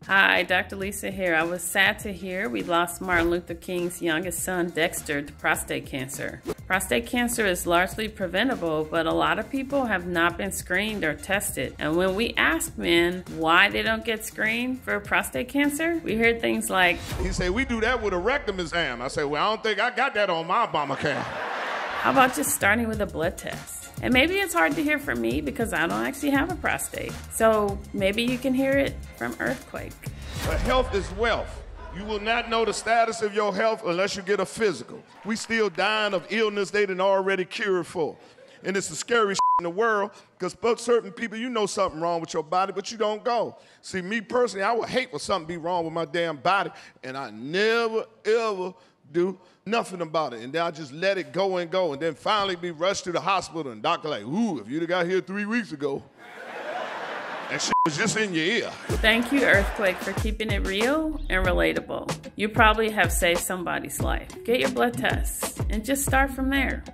Hi, Dr. Lisa here. I was sad to hear we lost Martin Luther King's youngest son, Dexter, to prostate cancer. Prostate cancer is largely preventable, but a lot of people have not been screened or tested. And when we ask men why they don't get screened for prostate cancer, we hear things like, he said, we do that with a rectum exam. I said, well, I don't think I got that on my Obamacare. How about just starting with a blood test? And maybe it's hard to hear from me because I don't actually have a prostate. So maybe you can hear it from Earthquake. But health is wealth. You will not know the status of your health unless you get a physical. We still dying of illness they done already cured for. And it's the scariest in the world because certain people, you know something wrong with your body, but you don't go. See, me personally, I would hate for something to be wrong with my damn body, and I never, ever do nothing about it. And then I just let it go and go, and then finally be rushed to the hospital, and doctor like, ooh, if you'd have got here 3 weeks ago, that shit was just in your ear. Thank you, Earthquake, for keeping it real and relatable. You probably have saved somebody's life. Get your blood tests and just start from there.